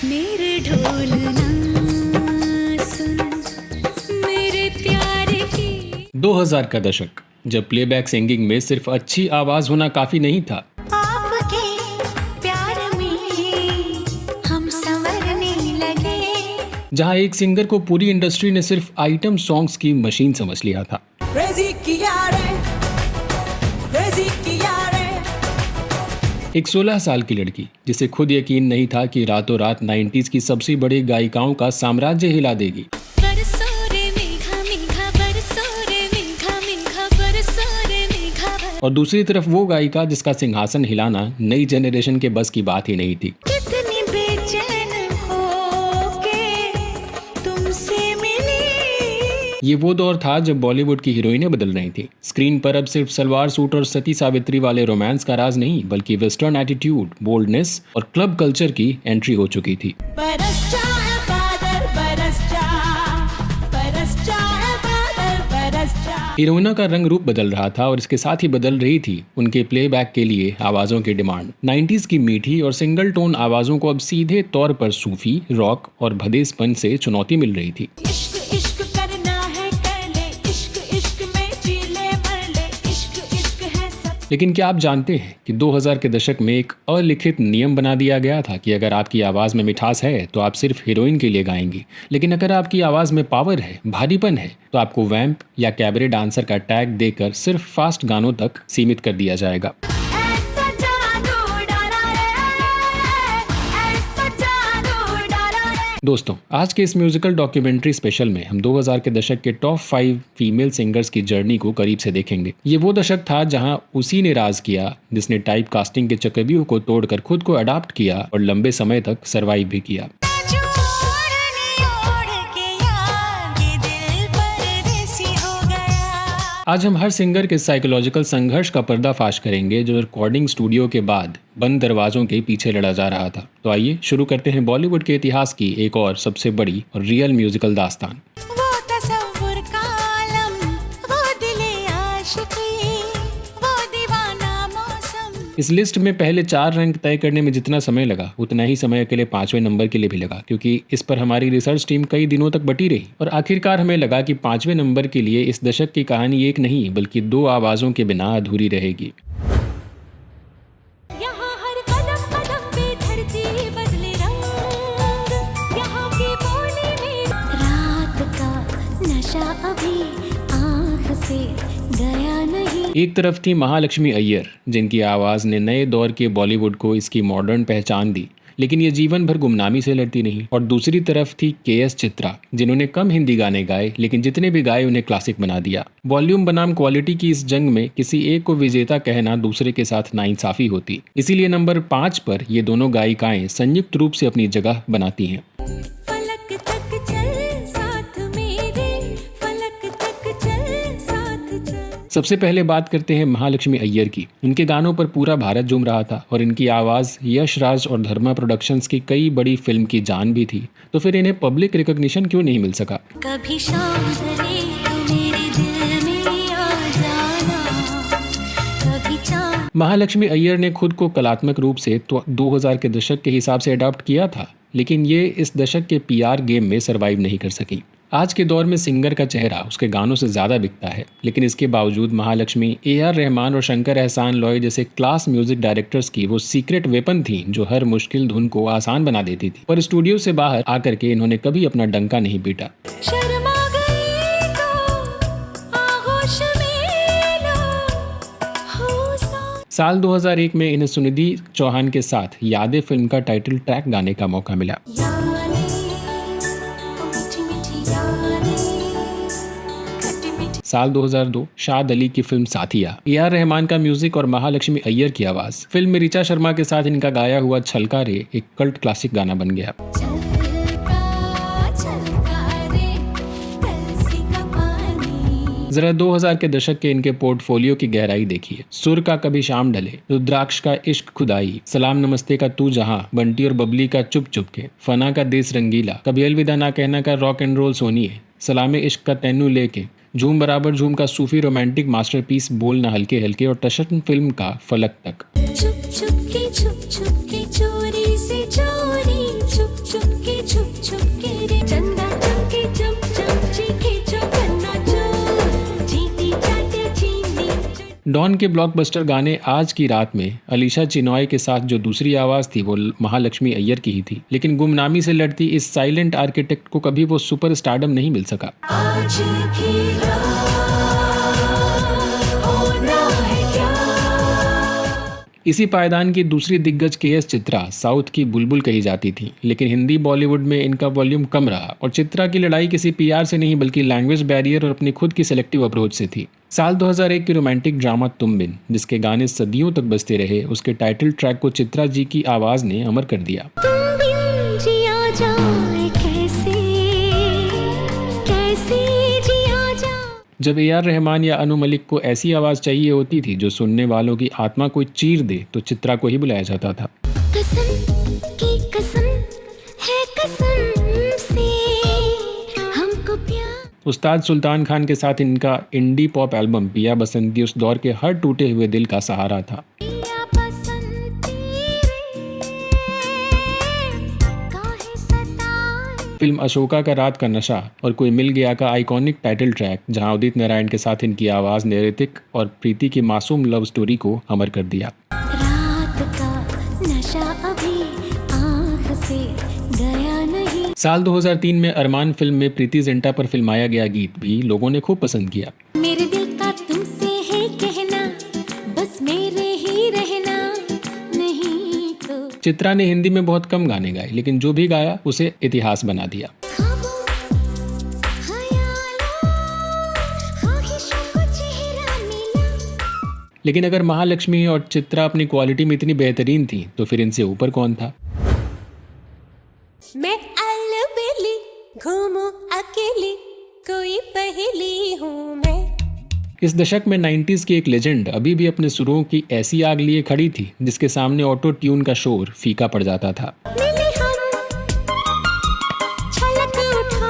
मेरे ढोल ना सुन मेरे प्यार की। 2000 का दशक, जब प्लेबैक सिंगिंग में सिर्फ अच्छी आवाज होना काफी नहीं था। आपके प्यार में हम संवरने लगे। जहां एक सिंगर को पूरी इंडस्ट्री ने सिर्फ आइटम सॉन्ग्स की मशीन समझ लिया था। एक 16 साल की लड़की जिसे खुद यकीन नहीं था कि रातों रात 90s की सबसे बड़ी गायिकाओं का साम्राज्य हिला देगी। और दूसरी तरफ वो गायिका जिसका सिंहासन हिलाना नई जनरेशन के बस की बात ही नहीं थी। कितनी बेचैन होके तुमसे मिली। ये वो दौर था जब बॉलीवुड की हीरोइनें बदल रही थी। स्क्रीन पर अब सिर्फ सलवार सूट और सती सावित्री वाले रोमांस का राज नहीं, बल्कि वेस्टर्न एटीट्यूड, बोल्डनेस और क्लब कल्चर की एंट्री हो चुकी थी। बरस जाए बादल, बरस जाए बादल, बरस जाए। हीरोइना का रंग रूप बदल रहा था और इसके साथ ही बदल रही थी उनके प्लेबैक के लिए आवाजों की डिमांड। 90s की मीठी और सिंगल टोन आवाजों को अब सीधे तौर पर सूफी, रॉक और भदेसपन से चुनौती मिल रही थी। इश्क इश्क करना है कर ले, इश्क इश्क में जी ले मर ले, इश्क इश्क है सब। लेकिन क्या आप जानते हैं कि 2000 के दशक में एक अलिखित नियम बना दिया गया था कि अगर आपकी आवाज़ में मिठास है तो आप सिर्फ हीरोइन के लिए गाएंगी, लेकिन अगर आपकी आवाज़ में पावर है, भारीपन है, तो आपको वैम्प या कैबरे डांसर का टैग देकर सिर्फ फास्ट गानों तक सीमित कर दिया जाएगा। ऐसा जादू डाला रे, ऐसा जादू डाला रे। दोस्तों, आज के इस म्यूजिकल डॉक्यूमेंट्री स्पेशल में हम 2000 के दशक के टॉप 5 फीमेल सिंगर्स की जर्नी को करीब से देखेंगे। ये वो दशक था जहां उसी ने राज किया जिसने टाइप कास्टिंग के चक्रव्यूह को तोड़कर खुद को अडॉप्ट किया और लंबे समय तक सरवाइव भी किया। आज हम हर सिंगर के साइकोलॉजिकल संघर्ष का पर्दाफाश करेंगे जो रिकॉर्डिंग स्टूडियो के बाद बंद दरवाजों के पीछे लड़ा जा रहा था। तो आइए शुरू करते हैं बॉलीवुड के इतिहास की एक और सबसे बड़ी और रियल म्यूजिकल दास्तान। वो तसव्वुर का आलम, वो दिले आशिकी, वो दीवाना मौसम। इस लिस्ट में पहले 4 रैंक तय करने में जितना समय लगा उतना ही समय अकेले 5वें नंबर के लिए भी लगा, क्योंकि इस पर हमारी रिसर्च टीम कई दिनों तक बटी रही और आखिरकार हमें लगा कि 5वें नंबर के लिए इस दशक की कहानी एक नहीं बल्कि 2 आवाज़ों के बिना अधूरी रहेगी। यहाँ हर कदम कदम पे धरती बदले रंग, यहाँ की बोली में रात का नशा अभी आँख से गया नहीं। एक तरफ थी महालक्ष्मी अय्यर जिनकी आवाज़ ने नए दौर के बॉलीवुड को इसकी मॉडर्न पहचान दी, लेकिन ये जीवन भर गुमनामी से लड़ती रही। और दूसरी तरफ थी के.एस. चित्रा जिन्होंने कम हिंदी गाने गाए, लेकिन जितने भी गाए उन्हें क्लासिक बना दिया। वॉल्यूम बनाम क्वालिटी की इस जंग में किसी एक को विजेता कहना दूसरे के साथ नाइंसाफी होती। इसीलिए नंबर 5 पर ये दोनों गायिकाएं संयुक्त रूप से अपनी जगह बनाती हैं। फलक तक चल साथ मेरे, फलक तक चल साथ चल। सबसे पहले बात करते हैं महालक्ष्मी अय्यर की। इनके गानों पर पूरा भारत झूम रहा था और इनकी आवाज़ यश राज और धर्मा प्रोडक्शंस की कई बड़ी फिल्म की जान भी थी। तो फिर इन्हें पब्लिक रिकॉग्निशन क्यों नहीं मिल सका? कभी शाम ढले तो मेरे दिल में आ जाना, कभी चांद। महालक्ष्मी अय्यर ने खुद को कलात्मक रूप से तो 2000 के दशक के हिसाब से अडॉप्ट किया था, लेकिन ये इस दशक के पीआर गेम में सरवाइव नहीं कर सकी। आज के दौर में सिंगर का चेहरा उसके गानों से ज़्यादा बिकता है, लेकिन इसके बावजूद महालक्ष्मी ए.आर. रहमान और शंकर एहसान लॉय जैसे क्लास म्यूजिक डायरेक्टर्स की वो सीक्रेट वेपन थी जो हर मुश्किल धुन को आसान बना देती थी। पर स्टूडियो से बाहर आकर के इन्होंने कभी अपना डंका नहीं पीटा। शर्मा गई तो आगोश में लो हो। साल 2001 में इन्हें सुनिधि चौहान के साथ यादें फिल्म का टाइटल ट्रैक गाने का मौका मिला। साल 2002 शाद अली की फिल्म साथिया, ए.आर. रहमान का म्यूजिक और महालक्ष्मी अय्यर की आवाज। फिल्म में ऋचा शर्मा के साथ इनका गाया हुआ छलका रे एक कल्ट क्लासिक गाना बन गया। जरा 2000 के दशक के इनके पोर्टफोलियो की गहराई देखिए। सुर का कभी शाम ढले, रुद्राक्ष का इश्क खुदाई, सलाम नमस्ते का तू जहां, बंटी और बबली का चुप चुप के, फना का देश रंगीला, कभी अलविदा ना कहना का रॉक एंड रोल सोनिए, सलामे इश्क का तैनू लेके, झूम बराबर झूम का सूफी रोमांटिक मास्टरपीस बोलना हल्के हल्के और टशन फिल्म का फलक तक। चुप चुप के चोरी से चोरी, चुप चुप डॉन के ब्लॉकबस्टर गाने आज की रात में अलीशा चिनॉय के साथ जो दूसरी आवाज़ थी वो महालक्ष्मी अय्यर की ही थी, लेकिन गुमनामी से लड़ती इस साइलेंट आर्किटेक्ट को कभी वो सुपर स्टारडम नहीं मिल सका। आज की होना है क्या? इसी पायदान की दूसरी दिग्गज के.एस. चित्रा साउथ की बुलबुल कही जाती थी, लेकिन हिंदी बॉलीवुड में इनका वॉल्यूम कम रहा और चित्रा की लड़ाई किसी पीआर से नहीं बल्कि लैंग्वेज बैरियर और अपनी खुद की सेलेक्टिव अप्रोच से थी। साल 2001 की रोमांटिक ड्रामा तुम बिन, जिसके गाने सदियों तक बजते रहे, उसके टाइटल ट्रैक को चित्रा जी की आवाज़ ने अमर कर दिया। तुम बिन जिया जाए कैसे, कैसे जिया जाए। जब ए.आर. रहमान या अनु मलिक को ऐसी आवाज़ चाहिए होती थी जो सुनने वालों की आत्मा को चीर दे, तो चित्रा को ही बुलाया जाता था। कसम की कसम है कसम से हमको प्यार। उस्ताद सुल्तान खान के साथ इनका इंडी पॉप एल्बम पिया बसंती उस दौर के हर टूटे हुए दिल का सहारा था। पिया बसंती काहे सताए। फिल्म अशोका का रात का नशा और कोई मिल गया का आइकॉनिक टाइटल ट्रैक, जहां उदित नारायण के साथ इनकी आवाज़ ने ऋतिक और प्रीति की मासूम लव स्टोरी को अमर कर दिया। रात का नशा अभी आँख से गया नहीं। साल 2003 में अरमान फिल्म में प्रीति जिंटा पर फिल्माया गया गीत भी लोगों ने खूब पसंद किया। मेरे दिल का तुमसे है कहना, बस मेरे ही रहना, नहीं तो चित्रा ने हिंदी में बहुत कम गाने गाए, लेकिन जो भी गाया उसे इतिहास बना दिया। ख्वाबों, ख्यालों, ख्वाहिशों को चेहरा मिला। लेकिन अगर महालक्ष्मी और चित्रा अपनी क्वालिटी में इतनी बेहतरीन थी, तो फिर इनसे ऊपर कौन था? मैं अलबेली घूमूं अकेली, कोई पहेली हूँ मैं। इस दशक में 90s की एक लेजेंड अभी भी अपने सुरों की ऐसी आग लिए खड़ी थी जिसके सामने ऑटो ट्यून का शोर फीका पड़ जाता था। मिले हम, छलक उठा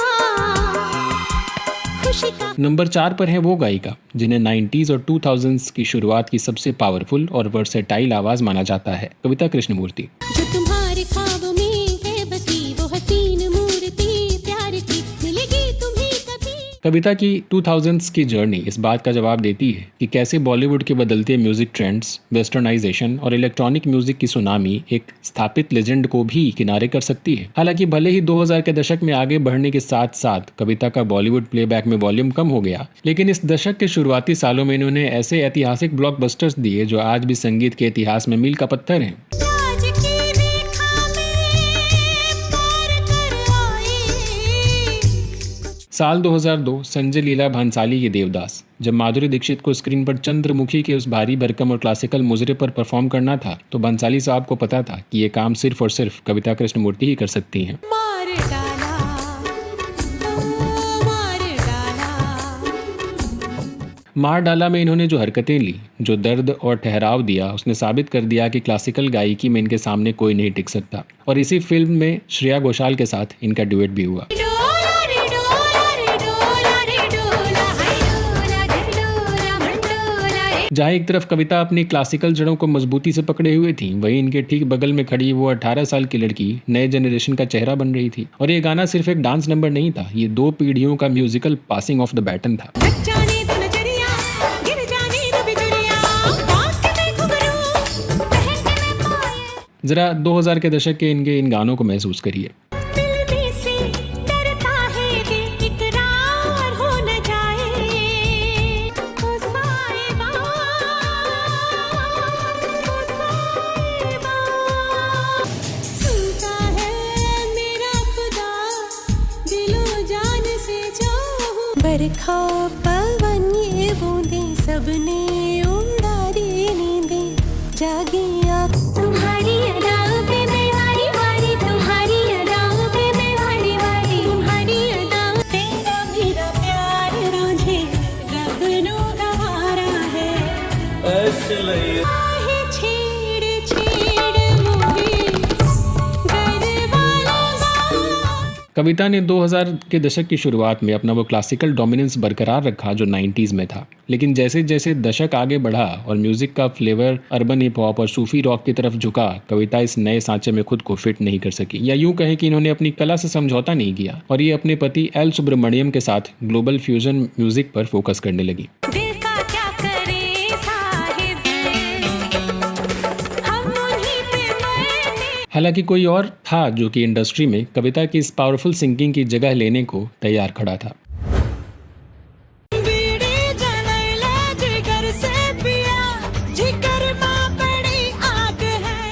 खुशी का। नंबर 4 पर है वो गायिका जिन्हें 90s और 2000s की शुरुआत की सबसे पावरफुल और वर्सेटाइल आवाज माना जाता है, कविता कृष्णमूर्ति। जो तुम्हारे ख्वाब में है बसी वो हसीन मूर्ति प्यार की, मिलेगी तुम्हें कभी। कविता की 2000s की जर्नी इस बात का जवाब देती है कि कैसे बॉलीवुड के बदलते म्यूजिक ट्रेंड्स, वेस्टर्नाइजेशन और इलेक्ट्रॉनिक म्यूजिक की सुनामी एक स्थापित लेजेंड को भी किनारे कर सकती है। हालांकि भले ही 2000 के दशक में आगे बढ़ने के साथ साथ कविता का बॉलीवुड प्लेबैक में वॉल्यूम कम हो गया, लेकिन इस दशक के शुरुआती सालों में इन्होंने ऐसे ऐतिहासिक ब्लॉकबस्टर्स दिए जो आज भी संगीत के इतिहास में मील का पत्थर हैं। आज की रेखा में पार कर आए। साल 2002 संजय लीला भंसाली के देवदास। जब माधुरी दीक्षित को स्क्रीन पर चंद्रमुखी के उस भारी भरकम और क्लासिकल मुजरे पर परफॉर्म करना था, तो भंसाली साहब को पता था कि ये काम सिर्फ और सिर्फ कविता कृष्णमूर्ति ही कर सकती हैं। मार डाला, ओ मार डाला। मार डाला में इन्होंने जो हरकतें ली, जो दर्द और ठहराव दिया, उसने साबित कर दिया कि क्लासिकल गायकी में इनके सामने कोई नहीं टिक सकता। और इसी फिल्म में श्रेया घोषाल के साथ इनका ड्यूएट भी हुआ। डोला रे डोला रे डोला रे डोला, हाय डोला रे डोला मंडोला रे। जहाँ एक तरफ कविता अपनी क्लासिकल जड़ों को मजबूती से पकड़े हुए थी, वहीं इनके ठीक बगल में खड़ी वो 18 साल की लड़की नए जनरेशन का चेहरा बन रही थी। और ये गाना सिर्फ एक डांस नंबर नहीं था, ये 2 पीढ़ियों का musical passing of the baton था। लग जाने दो नजरिया, गिर जाने दो बिजुरिया, बात में घुंघरू, महकने पाए। जरा 2000 के दशक के इनके इन गानों को महसूस करिए। मिलने से डरता है दिल, इकरार हो न जाए। ओ साहिबा, ओ साहिबा, सुनता है मेरा खुदा, दिलो जान से चाहूं। बरखा पवन ये बूंदें सबने उड़ा दी नींदें, जागी आँख तुम्हारी अदाओं पे मैं वारी वारी, तुम्हारी अदाओं पे मैं वारी वारी, तुम्हारी अदाओं तेरा मेरा प्यार रांझे रब नो गवारा है। आहे छेड़ छेड़ मोहे गरवाला गा। कविता ने 2000 के दशक की शुरुआत में अपना वो क्लासिकल डोमिनेंस बरकरार रखा जो 90s में था, लेकिन जैसे जैसे दशक आगे बढ़ा और म्यूजिक का फ्लेवर अर्बन हिप हॉप और सूफी रॉक की तरफ झुका, कविता इस नए सांचे में खुद को फिट नहीं कर सकी, या यूं कहें कि इन्होंने अपनी कला से समझौता नहीं किया और ये अपने पति एल सुब्रमण्यम के साथ ग्लोबल फ्यूजन म्यूजिक पर फोकस करने लगी। दिल का क्या करे साज, हालांकि कोई और था जो कि इंडस्ट्री में कविता की इस पावरफुल सिंगिंग की जगह लेने को तैयार खड़ा था।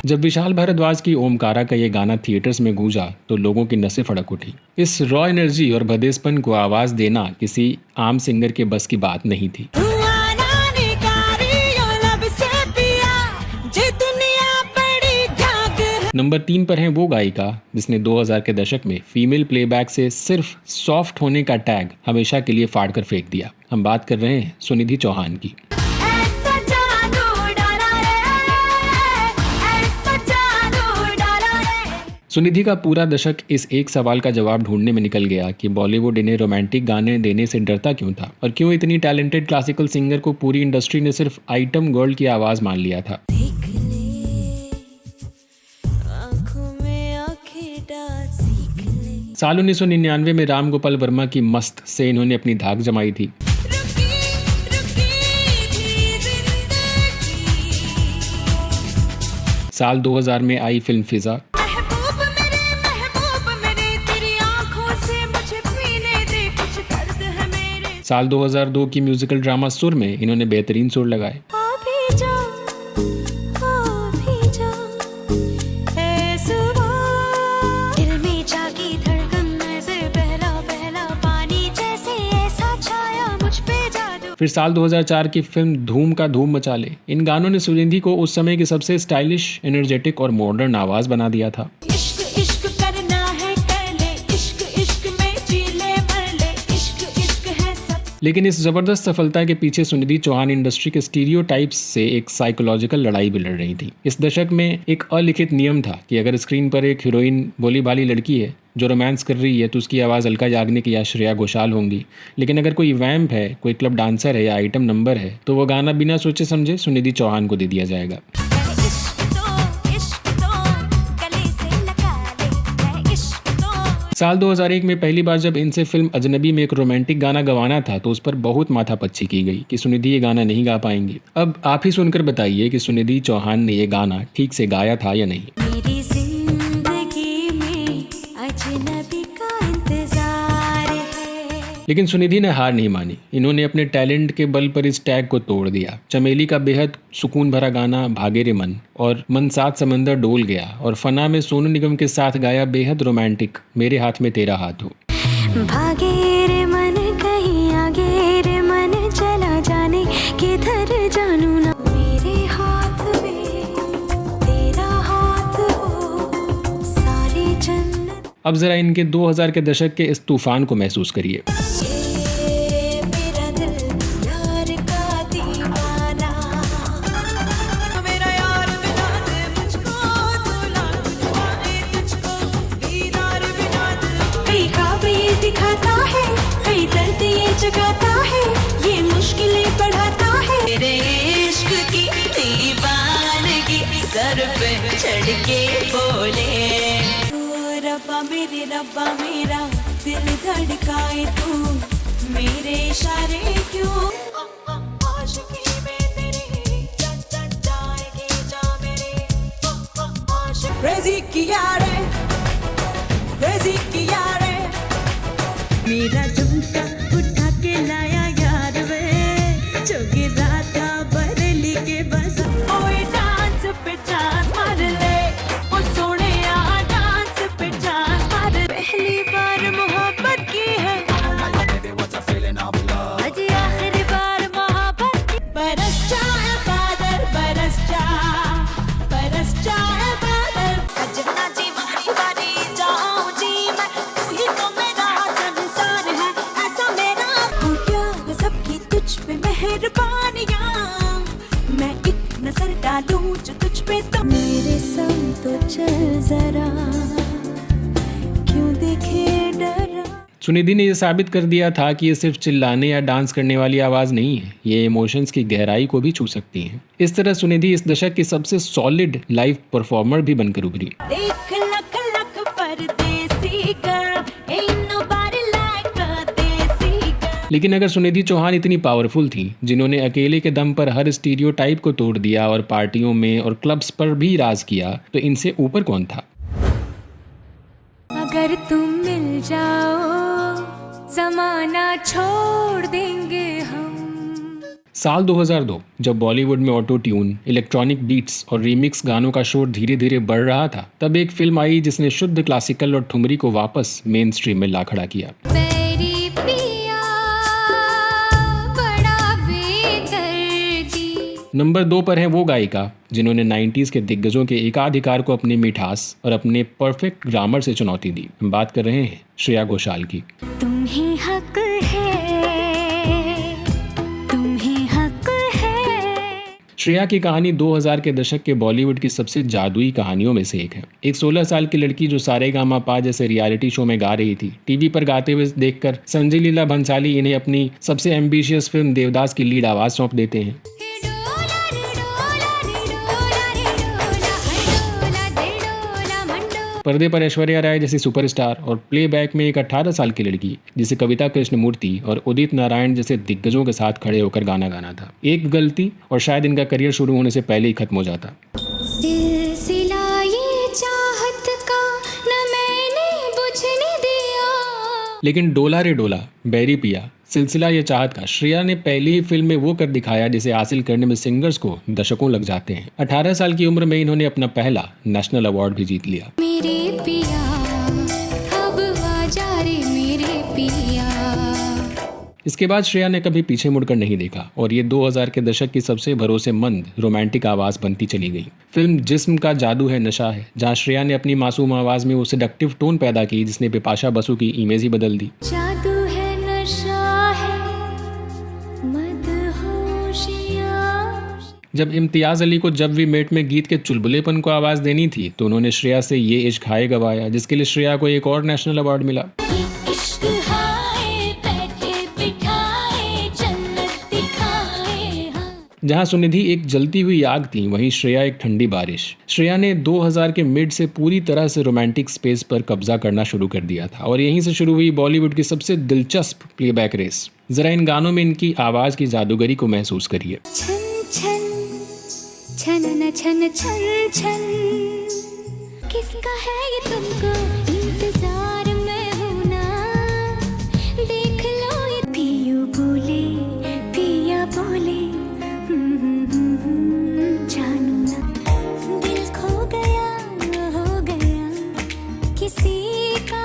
जब विशाल भारद्वाज की ओमकारा का ये गाना थिएटर्स में गूंजा तो लोगों की नसें फड़क उठी। इस रॉ एनर्जी और भदेसपन को आवाज देना किसी आम सिंगर के बस की बात नहीं थी। नंबर 3 पर है वो गायिका जिसने 2000 के दशक में फीमेल प्लेबैक से सिर्फ सॉफ्ट होने का टैग हमेशा के लिए फाड़ कर फेंक दिया। हम बात कर रहे हैं सुनिधि चौहान की। सुनिधि का पूरा दशक इस एक सवाल का जवाब ढूंढने में निकल गया कि बॉलीवुड इन्हें रोमांटिक गाने देने से डरता क्यों था और क्यों इतनी टैलेंटेड क्लासिकल सिंगर को पूरी इंडस्ट्री ने सिर्फ आइटम गर्ल की आवाज मान लिया था। साल 1999 में राम गोपाल वर्मा की मस्त से इन्होंने अपनी धाक जमाई थी। साल 2000 में आई फिल्म फिजा। साल 2002 की म्यूजिकल ड्रामा सुर में इन्होंने बेहतरीन सुर लगाए। फिर साल 2004 की फिल्म धूम का धूम मचा ले। इन गानों ने सुनिधि को उस समय की सबसे स्टाइलिश, एनर्जेटिक और मॉडर्न आवाज बना दिया था। लेकिन इस जबरदस्त सफलता के पीछे सुनिधि चौहान इंडस्ट्री के स्टीरियोटाइप्स से एक साइकोलॉजिकल लड़ाई भी लड़ रही थी। इस दशक में एक अलिखित नियम था कि अगर स्क्रीन पर एक हीरोइन भोली भाली लड़की है जो रोमांस कर रही है तो उसकी आवाज़ अलका याग्निक या श्रेया घोषाल होंगी। लेकिन अगर कोई वैम्प है, कोई क्लब डांसर है या आइटम नंबर है तो वो गाना बिना सोचे समझे सुनिधि चौहान को दे दिया जाएगा। साल 2001 में पहली बार जब इनसे फिल्म अजनबी में एक रोमांटिक गाना गवाना था तो उस पर बहुत माथापच्ची की गई कि सुनिधि ये गाना नहीं गा पाएंगी। अब आप ही सुनकर बताइए कि सुनिधि चौहान ने ये गाना ठीक से गाया था या नहीं। मेरी जिंदगी में अजनबी का इंतजार है। लेकिन सुनिधि ने हार नहीं मानी। इन्होंने अपने टैलेंट के बल पर इस टैग को तोड़ दिया। चमेली का बेहद सुकून भरा गाना भागे रे मन और मन सात समंदर डोल गया और फना में सोनू निगम के साथ गाया बेहद रोमांटिक मेरे हाथ में तेरा हाथ हो। भागे रे मन कहीं आगे रे मन चला जाने किधर जानू ना मेरे हाथ में तेरा हाथ हो सारी जन्नत। अब जरा इनके 2000 के दशक के इस तूफान को महसूस करिए। दिखाता है कई दर्द ये जगाता है ये मुश्किलें बढ़ाता है तेरे इश्क की दीवानगी सर पे चढ़ के बोले रब्बा मेरा दिल धड़काए तू मेरे इशारे क्यों आशिकी में तेरी जाएगी जा मेरे आशिक क्रेजी किया रे मेरा झुमका उठा के लाया यार वे जो गिरा था बरेली के बस ओए डांस पे चांस मार ले ओ सोने डांस पे चांस मार पहली बार मोहब्बत की है आज आखिरी बार मोहब्बत की बरस जाए बादल बरस जाए बादल सजना जी मारी बारी जाऊं जी मैं तू ही तो मेरा मेहरबानियां मैं एक नजर डालूं जो तुझ पे तो मेरे संग तो चल जरा क्यों देखे डरा। सुनिधि ने यह साबित कर दिया था कि ये सिर्फ चिल्लाने या डांस करने वाली आवाज नहीं है, ये इमोशंस की गहराई को भी छू सकती हैं। इस तरह सुनिधि इस दशक की सबसे सॉलिड लाइव परफॉर्मर भी बनकर उभरी। देख लक लक परदेसी girl ain't nobody like a देसी गर्ल। लेकिन अगर सुनिधि चौहान इतनी पावरफुल थी, जिन्होंने अकेले के दम पर हर स्टीरियोटाइप को तोड़ दिया और पार्टियों में और क्लब्स पर भी राज किया, तो इनसे ऊपर कौन था? अगर तुम मिल जाओ जमाना छोड़ देंगे हम। साल 2002 जब बॉलीवुड में ऑटो ट्यून, इलेक्ट्रॉनिक बीट्स और रीमिक्स गानों का शोर धीरे धीरे बढ़ रहा था, तब एक फिल्म आई जिसने शुद्ध क्लासिकल और ठुमरी को वापस मेन स्ट्रीम में ला खड़ा किया। मेरी पिया बड़ा बेदर्दी। नंबर 2 पर है वो गायिका जिन्होंने 90s के दिग्गजों के एकाधिकार को अपनी मिठास और अपने परफेक्ट ग्रामर से चुनौती दी। हम बात कर रहे हैं श्रेया घोषाल की। तुम्हें हक है, तुम्हें हक है। श्रेया की कहानी 2000 के दशक के बॉलीवुड की सबसे जादुई कहानियों में से एक है। एक 16 साल की लड़की जो सारेगामापा जैसे रियलिटी शो में गा रही थी, टीवी पर गाते हुए देखकर संजय लीला भंसाली इन्हें अपनी सबसे एम्बिशियस फिल्म देवदास की लीड आवाज सौंप देते हैं। पर्दे पर ऐश्वर्या राय जैसी सुपरस्टार और प्लेबैक में एक 18 साल की लड़की जिसे कविता कृष्णमूर्ति और उदित नारायण जैसे दिग्गजों के साथ खड़े होकर गाना गाना था। एक गलती और शायद इनका करियर शुरू होने से पहले ही खत्म हो जाता। सिलसिला ये चाहत का न मैंने बुझने दिया। लेकिन डोला रे डोला, बैरी पिया, सिलसिला ये चाहत का श्रेया ने पहली ही फिल्म में वो कर दिखाया जिसे हासिल करने में सिंगर्स को दशकों लग जाते हैं। 18 साल की उम्र में इन्होंने अपना पहला नेशनल अवार्ड भी जीत लिया। मेरे पिया अब आजा रे मेरे पिया। इसके बाद श्रेया ने कभी पीछे मुड़कर नहीं देखा और ये 2000 के दशक की सबसे भरोसेमंद रोमांटिक आवाज बनती चली गई। फिल्म जिस्म का जादू है नशा है, जहां श्रेया ने अपनी मासूम आवाज में वो सेडक्टिव टोन पैदा की जिसने बिपाशा बसु की इमेज ही बदल दी। जादू है नशा है मदहोशिया। जब इम्तियाज अली को जब वी मेट में गीत के चुलबुलेपन को आवाज देनी थी तो उन्होंने श्रेया से ये इश्क हाय गवाया, जिसके लिए श्रेया को एक और नेशनल अवार्ड मिला। इश्क हाय बैठे बिठाए जन्नत दिखाए। जहां सुनिधि एक जलती हुई आग थी, वहीं श्रेया एक ठंडी बारिश। श्रेया ने 2000 के मिड से पूरी तरह से रोमांटिक स्पेस पर कब्जा करना शुरू कर दिया था और यहीं से शुरू हुई बॉलीवुड की सबसे दिलचस्प प्लेबैक रेस। जरा इन गानों में इनकी आवाज की जादूगरी को महसूस करिए। छन छन छन छन छन छन किसका है ये तुमको इंतजार में हूं ना। देख लो ये पियो बोले पिया बोले जानू ना। दिल खो गया हो गया किसी का।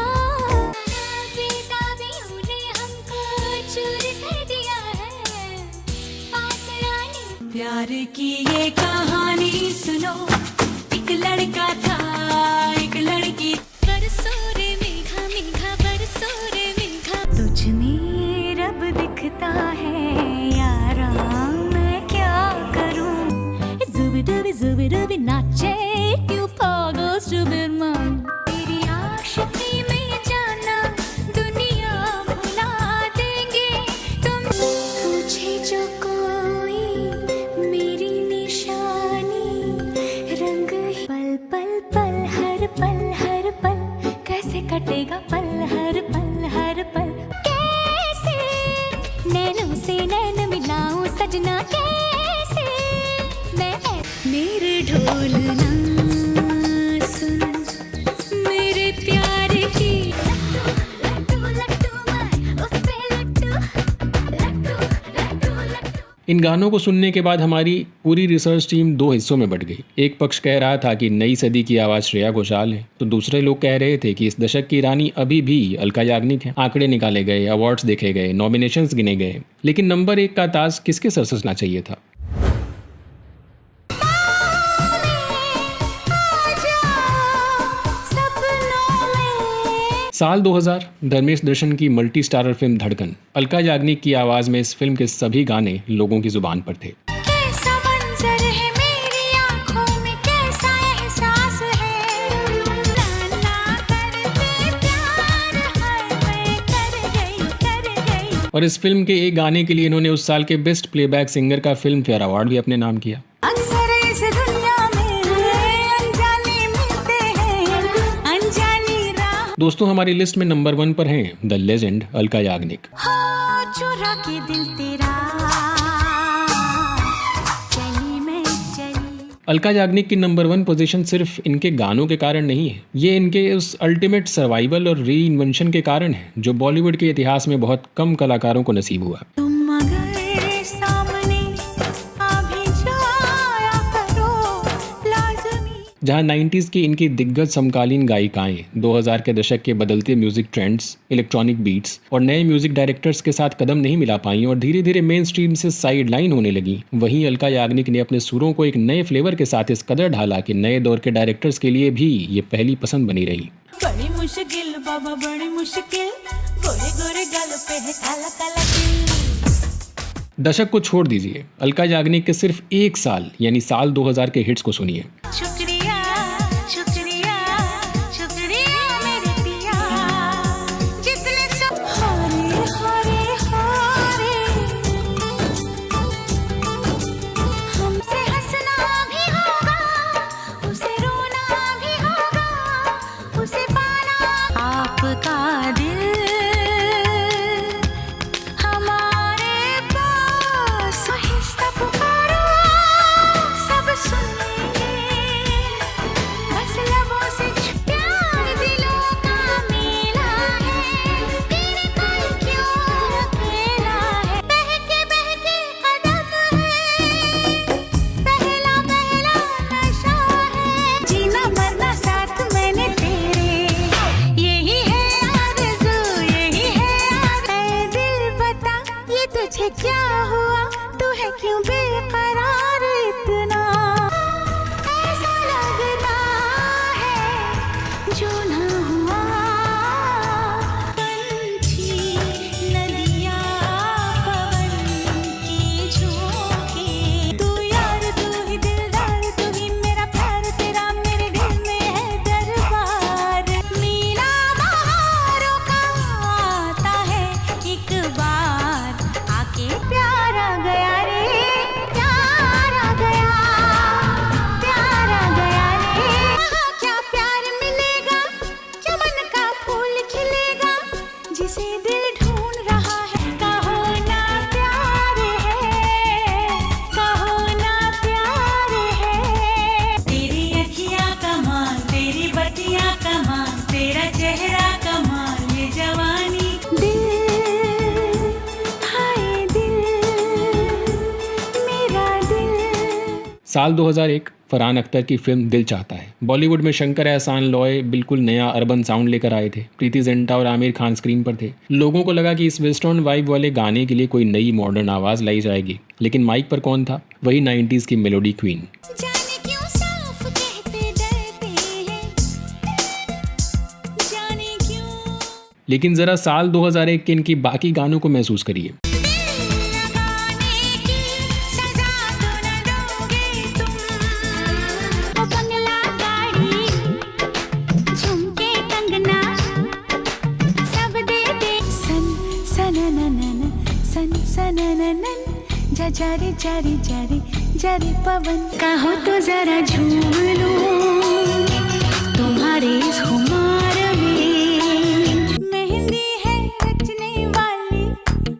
बेताबियों ने हमको चूर कर दिया है। पास आने प्यार की ये कहानी सुनो। एक लड़का था एक लड़की। बरसों रे मेघा मेघा बरसों रे मेघा। तुझ में रब दिखता है यारा, मैं क्या करूं। जुबिडुबी नाचे क्यों पागल जुबिर मन। तेरी आशिकी में जाना दुनिया भुला देंगे तुम। पूछे जो कोई मेरी निशानी रंग पल पल पल हर पल कैसे कटेगा पल हर पल। कैसे नैनों से नैन मिलाऊं सजना, कैसे मैं मेरे ढोल ना सुन मेरे प्यार की। लट्टू लट्टू मैं उस पे लट्टू। इन गानों को सुनने के बाद हमारी पूरी रिसर्च टीम 2 हिस्सों में बट गई। एक पक्ष कह रहा था कि नई सदी की आवाज़ श्रेया घोषाल है, तो दूसरे लोग कह रहे थे कि इस दशक की रानी अभी भी अलका याग्निक है। आंकड़े निकाले गए, अवार्ड्स देखे गए, नॉमिनेशंस गिने गए, लेकिन नंबर 1 का ताज किसके सर सजना चाहिए था? साल 2000 धर्मेश दर्शन की मल्टी स्टारर फिल्म धड़कन। अलका याग्निक की आवाज में इस फिल्म के सभी गाने लोगों की जुबान पर थे। कैसा मंजर है मेरी आंखों में, कैसा एहसास है। ना करके प्यार है मैं कर गई। और इस फिल्म के एक गाने के लिए इन्होंने उस साल के बेस्ट प्लेबैक सिंगर का फिल्म फेयर अवार्ड भी अपने नाम किया। दोस्तों, हमारी लिस्ट में नंबर 1 पर हैं द लेजेंड अलका याग्निक। चुरा के दिल तेरा चली मैं चली। अलका याग्निक की नंबर 1 पोजीशन सिर्फ इनके गानों के कारण नहीं है, ये इनके उस अल्टीमेट सर्वाइवल और री इन्वेंशन के कारण है जो बॉलीवुड के इतिहास में बहुत कम कलाकारों को नसीब हुआ। तुम अगर सामने आ भी जाया करो लाज़मी। जहां 90s की इनकी दिग्गज समकालीन गायिकाएं 2000 के दशक के बदलते म्यूजिक ट्रेंड्स, इलेक्ट्रॉनिक बीट्स और नए म्यूजिक डायरेक्टर्स के साथ कदम नहीं मिला पाई और धीरे धीरे मेन स्ट्रीम से साइड लाइन होने लगी, वहीं अलका याग्निक ने अपने सुरों को एक नए फ्लेवर के साथ इस कदर ढाला कि नए दौर के डायरेक्टर्स के लिए भी ये पहली पसंद बनी रही। बड़ी मुश्किल बाबा बड़ी मुश्किल, गोरे गोरे गाल पे है काला काला दिल। दशक को छोड़ दीजिए, अलका याग्निक के सिर्फ एक साल यानी साल 2000 के हिट्स को सुनिए। शुक्रिया शुक्रिया शुक्रिया मेरे पिया, जितने सब हारे हारे हारे, हमसे हंसना भी होगा, उसे रोना भी होगा, उसे पाना आपका दिल हमारे पास। आहिस्ता पुकारो सब सुनेंगे, बस लबों से प्यार दिलों का मेला है, तेरे कोई क्यों अकेला है। बहके बहके कदम है, पहला पहला नशा है, जीना मरना साथ मैंने तेरे, यही है आरज़ू यही है ऐ दिल बता ये तुझे क्या हुआ, तू है क्यों बेकरार इतना, ऐसा लगता है जो ना हुआ। पंछी नदियाँ पवन की झोंके, तू यार तू ही दिलदार, तू ही मेरा प्यार, तेरा मेरे दिल में है दरबार। मीना बहारों का आता है एक बार, आके प्यार आ गया रे, प्यार आ गया, प्यार आ गया रे। यहाँ क्या प्यार मिलेगा, चमन का फूल खिलेगा, जिसे दिल ढूंढ रहा है। कहो ना प्यार है, कहो ना प्यार है। तेरी अखियाँ कमाल, तेरी बत्तियाँ कमाल, तेरा चेहरा कमाल, ये जवानी। दिल हाय दिल मेरा दिल। साल 2001 फरहान अख्तर की फिल्म दिल चाहता है। बॉलीवुड में शंकर एहसान लॉय बिल्कुल नया अर्बन साउंड लेकर आए थे। प्रीति जिंटा और आमिर खान स्क्रीन पर थे। लोगों को लगा कि इस वेस्टर्न वाइब वाले गाने के लिए कोई नई मॉडर्न आवाज़ लाई जाएगी, लेकिन माइक पर कौन था? वही 90s की मेलोडी क्वीन। जाने क्यों साफ कहते डरते हैं, जाने क्यों लेकिन ज़रा साल 2001 के इनकी बाकी गानों को महसूस करिए। दिल लगाने की सजा तो न दोगे तुम। ओ बंगला गाड़ी झुमके कंगना सब दे दे, सन सनननन सन सनननन, जा जारे जारे जारे जारे पवन। कहो तो जरा झूम लूं तुम्हारे इस खुमार में। मेहंदी है रचने वाली,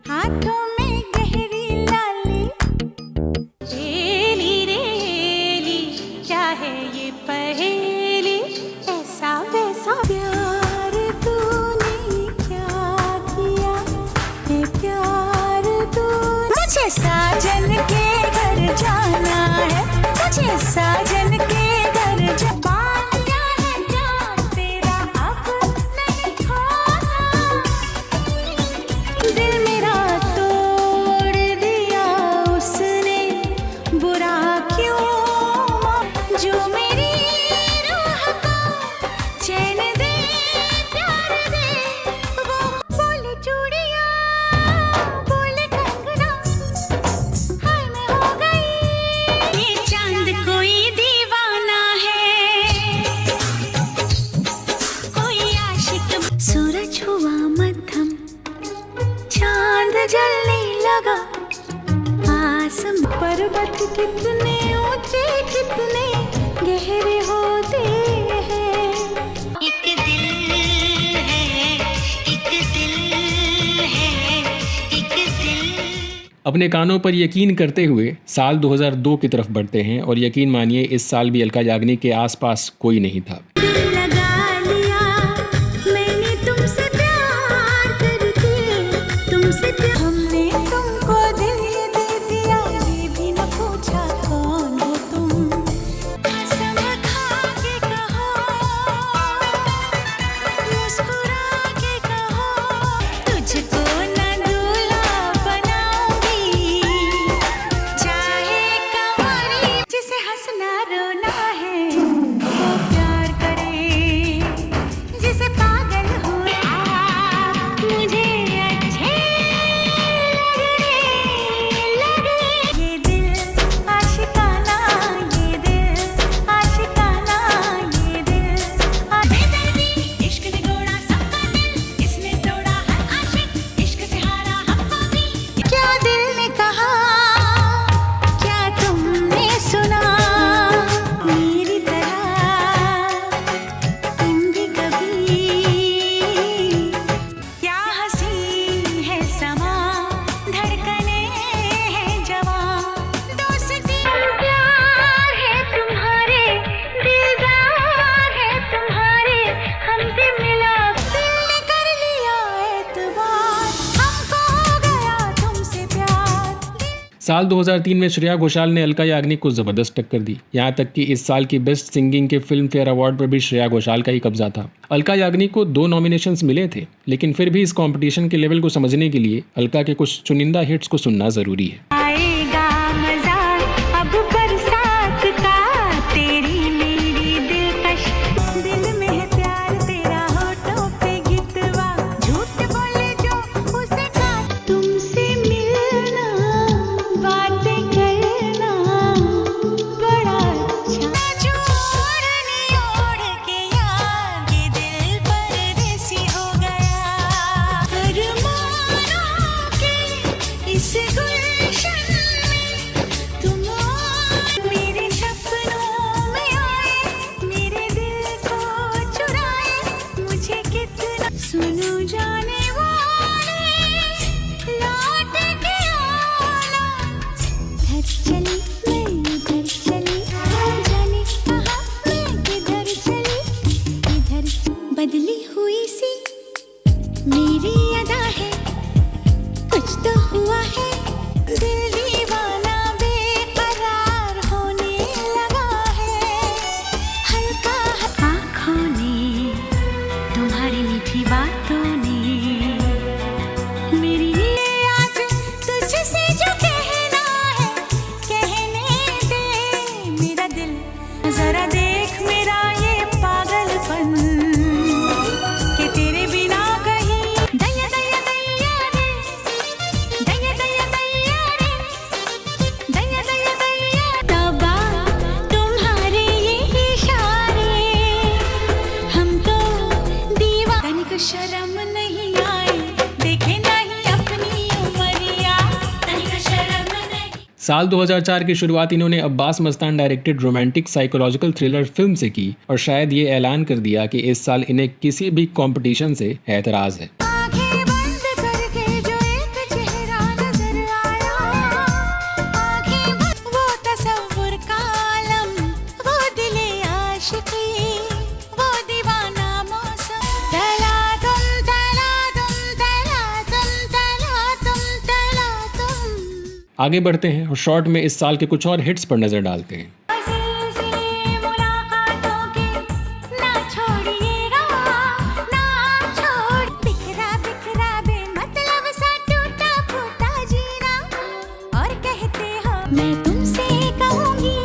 हाथों में गहरी लाली, रेली रेली क्या है ये पहेली, ऐसा वैसा प्यार तूने क्या किया, ये प्यार तू। मुझे साजन के घर जाना है, मुझे साजन के घर जाना है, जान तेरा अब नहीं खोना। दिल मेरा तोड़ दिया उसने, बुरा क्यों जो मेरी रूह को चैन दे, प्यार दे। वो बोले चूड़ियाँ बोले कंगना, हाय मैं हो गई। ये चांद कोई दीवाना है, कोई आशिक। सूरज हुआ मध्यम, चांद जलने लगा, आसमान पर्वत कितने ऊंचे कितने गहरे होते हैं। एक दिल है, एक दिल है, एक अपने कानों पर यकीन करते हुए साल 2002 की तरफ बढ़ते हैं और यकीन मानिए इस साल भी अलका याग्निक के आसपास कोई नहीं था। लगा लिया मैंने तुमसे प्यार करके, तुमसे हमने तुमको दिल दे दिया, ये भी न पूछा कौन हो तुम। कसम खा के कहो, मुस्कुरा के कहो, तुझको न दूल्हा बनाऊंगी, चाहे कंवारी जिसे हंसना रोना है वो प्यार करे, जिसे पागल हुए मुझे अच्छे लगे। ये दिल आशिकाना, ये दिल आशिकाना, ये दिल बेदर्दी इश्क ने तोड़ा सबका दिल, इसने तोड़ा हर आशिक, इश्क से हारा हमको भी। क्या दिल ने कहा, क्या तुमने सुना, मेरी तरह तुम भी कभी। क्या हंसी है समा, धड़कने हैं जवां, दोस्ती प्यार है तुम्हारे, दिलदार है तुम्हारे, हमसे मिला दिल ने कर लिया एतबार, हमको हो गया तुमसे प्यार। साल 2003 में श्रेया घोषाल ने अलका याग्निक को ज़बरदस्त टक्कर दी। यहाँ तक कि इस साल की बेस्ट सिंगिंग के फिल्म फेयर अवार्ड पर भी श्रेया घोषाल का ही कब्जा था। अलका याग्निक को 2 नॉमिनेशंस मिले थे, लेकिन फिर भी इस कंपटीशन के लेवल को समझने के लिए अलका के कुछ चुनिंदा हिट्स को सुनना ज़रूरी है। आएगा मजा अब बरसात का, तेरी मेरी दिलकश, दिल में है प्यार तेरा, होठों पे गितवा, झूठ बोले जो उसे काट, तुमसे मिलना बातें करना बड़ा अच्छा। जोड़नी ओढ़ के यार ये दिल परदेसी हो गया, अरमानों के इस गुलशन में तुम आओ, मेरे सपनों में आए, मेरे दिल को चुराए, मुझे कितना सुनो जाने वाले, लौट के आना, घर चली मैं उधर चली, जाने कहाँ मैं किधर चली, इधर बदली हुई सी मेरी अदा है, कुछ तो हुआ है, दिल दीवाना बेकरार होने लगा है, हल्का आँखों ने, तुम्हारी मीठी बातों ने, मेरी आज तुझसे जो कहना है कहने दे, मेरा दिल जरा देख मेरा ये पागलपन, कि तेरे बिना कहीं दैया दैया दैया रे, दैया दैया दैया रे, दैया दैया दैया, तबा तुम्हारे ये इशारे, हमको दीवाना, तनिक शर्म नहीं आए, देखे नहीं अपनी उमरिया, तनिक शर्म नहीं। साल 2004 की शुरुआत इन्होंने Abbas Mastan directed romantic psychological thriller film से की और शायद ये ऐलान कर दिया कि इस साल इन्हें किसी भी कंपटीशन से एतराज़ है। आंखें बंद करके जो एक चेहरा नजर आया, आंखें बंद, वो तसव्वुर का आलम, वो दिले आशिकी, वो दीवाना मौसम, तला तुम तला तुम तला तुम तला तुम तला तुम। आगे बढ़ते हैं और शॉर्ट में इस साल के कुछ और हिट्स पर नज़र डालते हैं। मुलाकातों के ना छोड़िएगा, ना छोड़, बिखरा बिखरा बेमतलब सा टूटा फूटा जीना, और कहते हो मैं तुमसे कहूँगी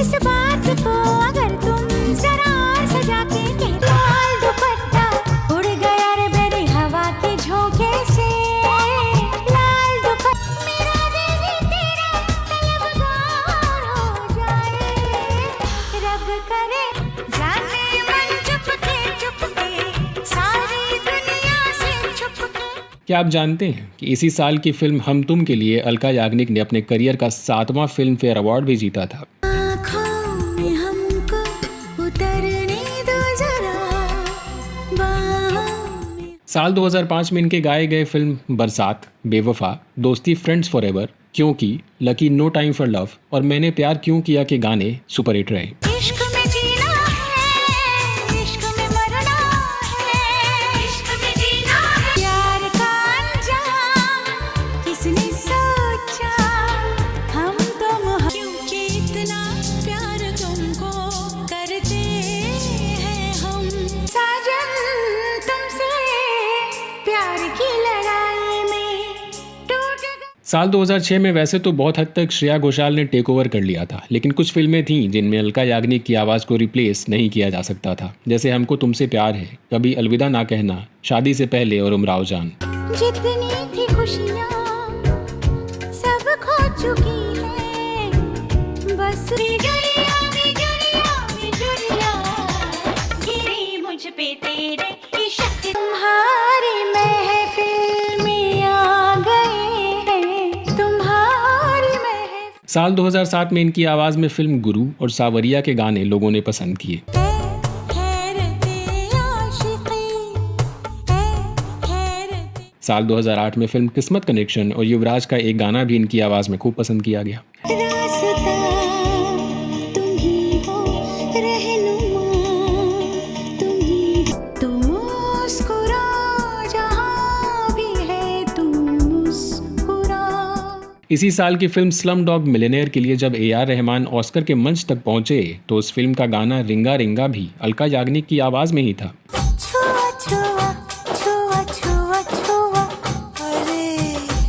इस बात को, अगर तुम जरा और सजा के कहते, लाल दुपट्टा उड़ गया रे मेरी हवा के झोंके से, लाल दुपट्टा, मेरा दिल ही तेरा तलबगार हो जाए, रब करे जाने मन चुपके सारी दुनिया से छुपके। क्या आप जानते हैं कि इसी साल की फिल्म हम तुम के लिए अलका याग्निक ने अपने करियर का 7वां फिल्म फेयर अवार्ड भी जीता था। आँखों में हमको उतरने दो जरा, बाहों में साल 2005 में इनके गाए गए film Barsaat, Bewafa, Dosti, friends forever, Kyonki, lucky, no time for love और मैंने प्यार क्यों किया के गाने सुपरहिट रहे। इश्क में जीना है, इश्क में मरना है, इश्क में जीना है, प्यार का अंजाम किसने सोचा, हम तुम क्योंकि इतना प्यार तुमको करते हैं हम, साजन तुमसे प्यार की लड़ाई में टूट गए। साल 2006 में वैसे तो बहुत हद तक श्रेया घोषाल ने टेक ओवर कर लिया था, लेकिन कुछ फिल्में थीं जिनमें अलका याग्निक की आवाज़ को रिप्लेस नहीं किया जा सकता था, जैसे हमको तुमसे प्यार है, कभी अलविदा ना कहना, शादी से पहले और उमराव जान। जितनी थी खुशियाँ सब खो चुकी है, बस बिजुरिया बिजुरिया बिजुरिया गिरी मुझ पे तेरे इश्क, तुम्हारी महफिल में आ गए हैं, तुम्हारी महफिल। साल 2007 में इनकी आवाज़ में फिल्म गुरु और सावरिया के गाने लोगों ने पसंद किए। साल 2008 में फिल्म किस्मत कनेक्शन और युवराज का एक गाना भी इनकी आवाज़ में खूब पसंद किया गया। रास्ता तुम ही हो, रहनुमा तुम ही, तुम मुस्कुरा जहाँ भी है तुम मुस्कुरा। इसी साल की फिल्म स्लम डॉग मिलियनेयर के लिए जब AR रहमान ऑस्कर के मंच तक पहुंचे तो उस फिल्म का गाना रिंगा रिंगा भी अलका याग्निक की आवाज़ में ही था। छुआ छुआ छुआ छुआ छुआ, अरे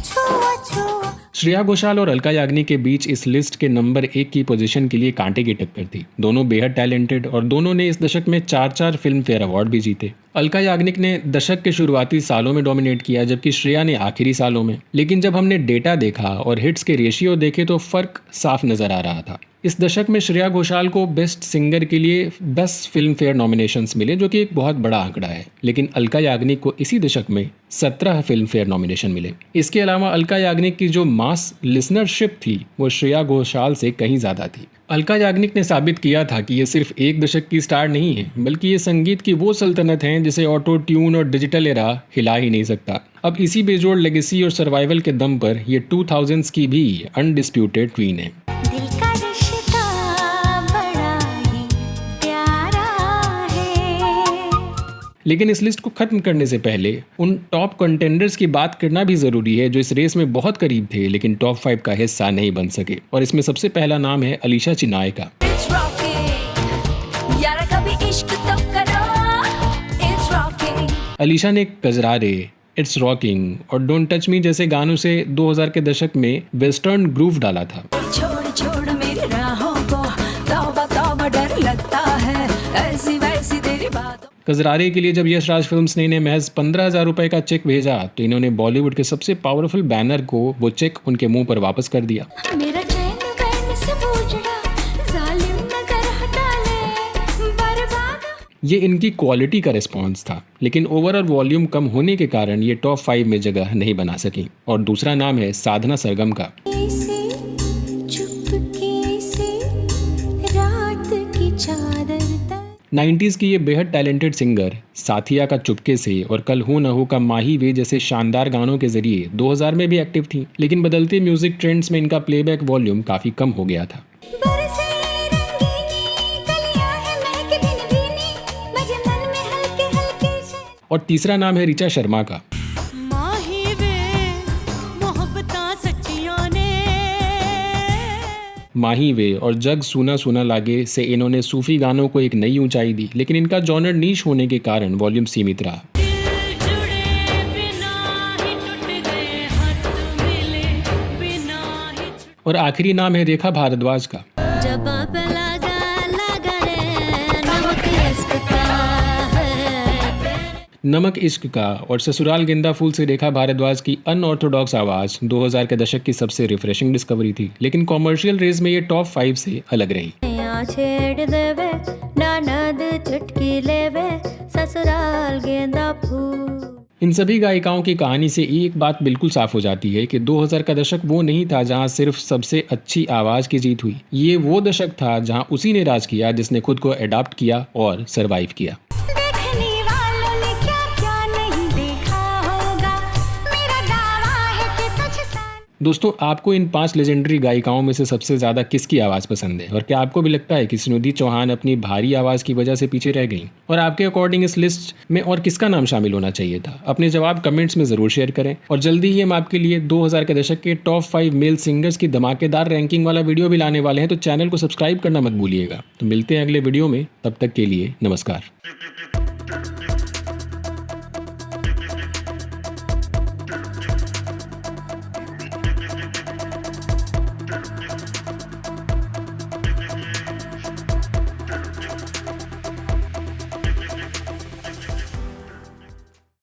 छुआ छुआ। श्रेया घोषाल और अलका याग्निक के बीच इस लिस्ट के नंबर 1 की पोजीशन के लिए कांटे की टक्कर थी। दोनों बेहद टैलेंटेड और दोनों ने इस दशक में 4 फिल्म फेयर अवार्ड भी जीते। अलका याग्निक ने दशक के शुरुआती सालों में डोमिनेट किया, जबकि श्रेया ने आखिरी सालों में। लेकिन जब हमने डेटा देखा और हिट्स के रेशियो देखे तो फर्क साफ नजर आ रहा था। इस दशक में श्रेया घोषाल को बेस्ट सिंगर के लिए 10 फिल्म फेयर नॉमिनेशंस मिले, जो कि एक बहुत बड़ा आंकड़ा है। लेकिन अलका याग्निक को इसी दशक में 17 फिल्म फेयर नॉमिनेशन मिले। इसके अलावा अलका याग्निक की जो मास लिसनरशिप थी वो श्रेया घोषाल से कहीं ज़्यादा थी। अलका याग्निक ने साबित किया था कि ये सिर्फ एक दशक की स्टार नहीं है, बल्कि ये संगीत की वो सल्तनत है जिसे ऑटो ट्यून और डिजिटल एरा हिला ही नहीं सकता। अब इसी बेजोड़ लेगेसी और सर्वाइवल के दम पर ये 2000s की भी अनडिस्प्यूटेड क्वीन है। दिल का रिश्ता बड़ा ही प्यारा है। लेकिन इस लिस्ट को खत्म करने से पहले उन टॉप कंटेंडर्स की बात करना भी जरूरी है जो इस रेस में बहुत करीब थे लेकिन टॉप 5 का हिस्सा नहीं बन सके। और इसमें सबसे पहला नाम है अलीशा चिनाय का। It's rocking, यारा कभी इश्क तो करो, it's rocking। अलीशा ने कजरारे, इट्स रॉकिंग और डोंट टच मी जैसे गानों से 2000 के दशक में वेस्टर्न ग्रूव डाला था। छोड़ छोड़ मेरी राहों को, तौबा तौबा डर लगता है, ऐसी वैसी तेरी बातों। कजरारे के लिए जब यश राज फिल्म्स ने इन्हें महज 15,000 रुपए का चेक भेजा तो इन्होंने बॉलीवुड के सबसे पावरफुल बैनर को वो चेक उनके मुंह पर वापस कर दिया। मेरा चैन वैन से उजड़ा, जालिम नजर हटा ले, बर्बाद। ये इनकी क्वालिटी का रिस्पॉन्स था, लेकिन ओवरऑल वॉल्यूम कम होने के कारण ये टॉप 5 में जगह नहीं बना सकी। और दूसरा नाम है साधना सरगम का। चुपके से रात की चादर तक। 90s की ये बेहद टैलेंटेड सिंगर साथिया का चुपके से और कल हो न हो का माही वे जैसे शानदार गानों के जरिए 2000 में भी एक्टिव थी, लेकिन बदलते म्यूजिक ट्रेंड्स में इनका प्लेबैक वॉल्यूम काफी कम हो गया था। बरसे रंगीनी कलियां हैं महक भिन भिनी, बजे मन में हल्के हल्के से। और तीसरा नाम है ऋचा शर्मा का। माही वे मोहब्बतां सच्चियां ने। माही वे और जग सूना सूना लागे से इन्होंने सूफी गानों को एक नई ऊंचाई दी, लेकिन इनका जॉनर नीश होने के कारण वॉल्यूम सीमित रहा। दिल जुड़े बिना ही टूट गए, हाथ मिले बिना ही। और आखिरी नाम है रेखा भारद्वाज का। जब आप लगा रे नमक इश्क का है। नमक इश्क का और ससुराल गेंदा फूल से रेखा भारद्वाज की अनऑर्थोडॉक्स आवाज़ 2000 के दशक की सबसे रिफ्रेशिंग डिस्कवरी थी, लेकिन कॉमर्शियल रेस में ये टॉप 5 से अलग रही। छेड़ देवे ननद चुटकी लेवे, ससुराल गेंदा फूल। इन सभी गायिकाओं की कहानी से एक बात बिल्कुल साफ हो जाती है कि 2000 का दशक वो नहीं था जहां सिर्फ सबसे अच्छी आवाज़ की जीत हुई। ये वो दशक था जहां उसी ने राज किया जिसने खुद को अडॉप्ट किया और सरवाइव किया। देखने वालों ने क्या क्या नहीं दोस्तों, आपको इन 5 लेजेंडरी गायिकाओं में से सबसे ज़्यादा किसकी आवाज़ पसंद है? और क्या आपको भी लगता है कि सुनिधि चौहान अपनी भारी आवाज़ की वजह से पीछे रह गईं? और आपके अकॉर्डिंग इस लिस्ट में और किसका नाम शामिल होना चाहिए था? अपने जवाब कमेंट्स में ज़रूर शेयर करें। और जल्दी ही हम आपके लिए 2000 के दशक के टॉप 5 मेल सिंगर्स की धमाकेदार रैंकिंग वाला वीडियो भी लाने वाले हैं, तो चैनल को सब्सक्राइब करना मत भूलिएगा। तो मिलते हैं अगले वीडियो में, तब तक के लिए नमस्कार।